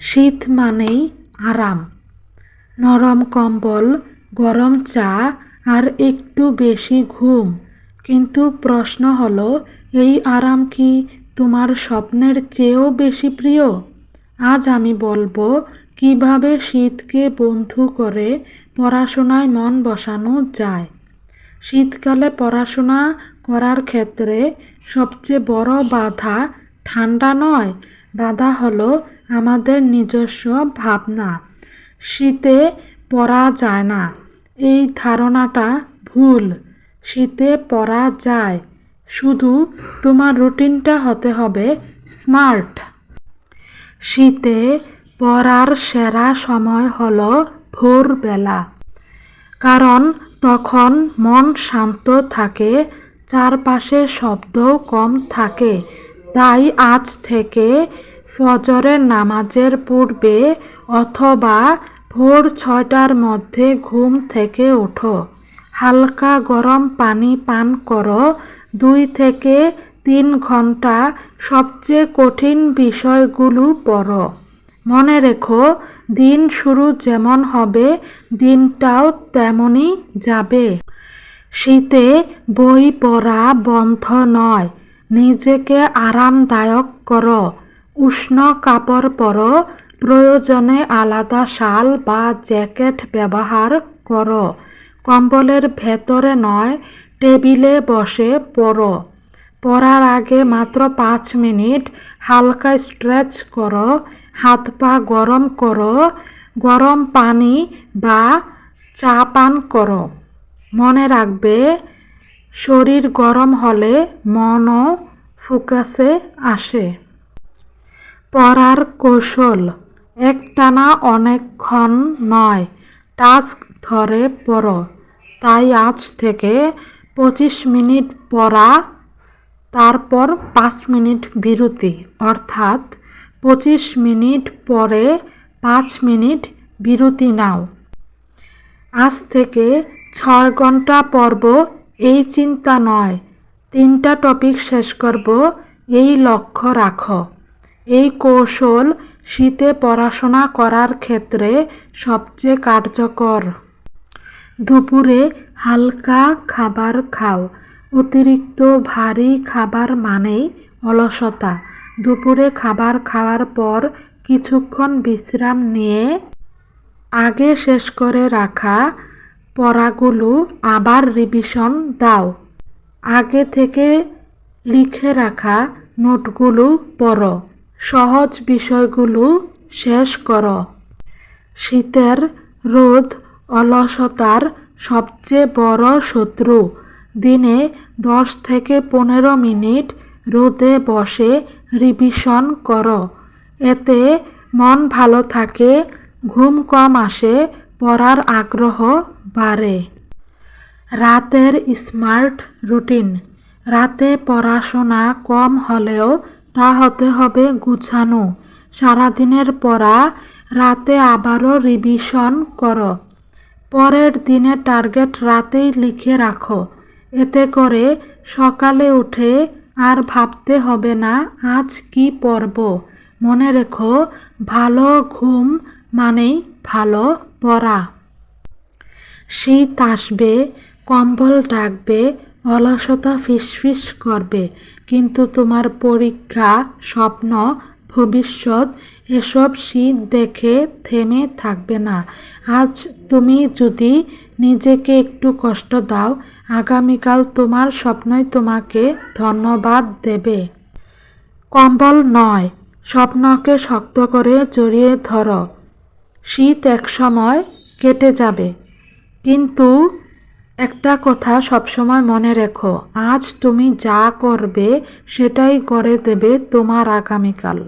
শীত মানেই আরাম, নরম কম্বল, গরম চা আর একটু বেশি ঘুম। কিন্তু প্রশ্ন হলো, এই আরাম কি তোমার স্বপ্নের চেয়েও বেশি প্রিয়? আজ আমি বলবো কিভাবে শীতকে বন্ধু করে পড়াশোনায় মন বসানো যায়। শীতকালে পড়াশোনা করার ক্ষেত্রে সবচেয়ে বড় বাধা ঠান্ডা নয়, বাধা হলো আমাদের নিজস্ব ভাবনা। শীতে পড়া যায় না, এই ধারণাটা ভুল। শীতে পড়া যায়, শুধু তোমার রুটিনটা হতে হবে স্মার্ট। শীতে পড়ার সেরা সময় হলো ভোরবেলা, কারণ তখন মন শান্ত থাকে, চারপাশে শব্দও কম থাকে। তাই আজ থেকে ফজরের নামাজের পূর্বে অথবা ভোর 6টার মধ্যে ঘুম থেকে ওঠো। হালকা গরম পানি পান করো। 2 থেকে 3 ঘন্টা সবচেয়ে কঠিন বিষয়গুলো পড়ো। মনে রেখো, দিন শুরু যেমন হবে দিনটাও তেমনই যাবে। শীতে বই পড়া বন্ধ নয়, নিজেকে আরামদায়ক করো। উষ্ণ কাপড় পরো, প্রয়োজনে আলাদা শাল বা জ্যাকেট ব্যবহার করো। কম্বলের ভেতরে নয়, টেবিলে বসে পড়ো। পড়ার আগে মাত্র 5 মিনিট হালকা স্ট্রেচ করো, হাত পা গরম করো, গরম পানি বা চা পান করো। মনে রাখবে, শরীর গরম হলে মনও ফোকাসে আসে। পড়ার কৌশল: একটানা অনেকক্ষণ নয়, টাস্ক ধরে পড়ো। তাই আজ থেকে 25 মিনিট পড়া, তারপর 5 মিনিট বিরতি, অর্থাৎ 25 মিনিট পরে 5 মিনিট বিরতি নাও। আজ থেকে 6 ঘন্টা পড়ব এই চিন্তা নয়, 3টা টপিক শেষ করব এই লক্ষ্য রাখো। এই কৌশল শীতে পড়াশোনা করার ক্ষেত্রে সবচেয়ে কার্যকর। দুপুরে হালকা খাবার খাও। অতিরিক্ত ভারী খাবার মানেই অলসতা। দুপুরে খাবার খাওয়ার পর কিছুক্ষণ বিশ্রাম নিয়ে আগে শেষ করে রাখা পড়াগুলো আবার রিভিশন দাও। আগে থেকে লিখে রাখা নোটগুলো পড়ো। সহজ বিষয়গুলো শেষ করো। শীতের রোদ অলসতার সবচেয়ে বড় শত্রু। দিনে 10 থেকে 15 মিনিট রোদে বসে রিভিশন করো। এতে মন ভালো থাকে, ঘুম কম আসে, পড়ার আগ্রহ বাড়ে। রাতের স্মার্ট রুটিন: রাতে পড়াশোনা কম হলেও তা হতে হবে গুছানো। সারাদিনের পড়া রাতে আবারও রিভিশন করো। পরের দিনের টার্গেট রাতেই লিখে রাখো। এতে করে সকালে উঠে আর ভাবতে হবে না আজ কি পড়ব। মনে রেখো, ভালো ঘুম মানেই ভালো পড়া। শীত আসবে, কম্বল ডাকবে, অলসতা ফিসফিস করবে, কিন্তু তোমার পরীক্ষা, স্বপ্ন, ভবিষ্যৎ এসব শীত দেখে থেমে থাকবে না। আজ তুমি যদি নিজেকে একটু কষ্ট দাও, আগামীকাল তোমার স্বপ্নই তোমাকে ধন্যবাদ দেবে। কম্বল নয়, স্বপ্নকে শক্ত করে জড়িয়ে ধরো। শীত একসময় কেটে যাবে, কিন্তু একটা কথা সবসময় মনে রেখো, আজ তুমি যা করবে সেটাই গড়ে দেবে তোমার আগামীকাল।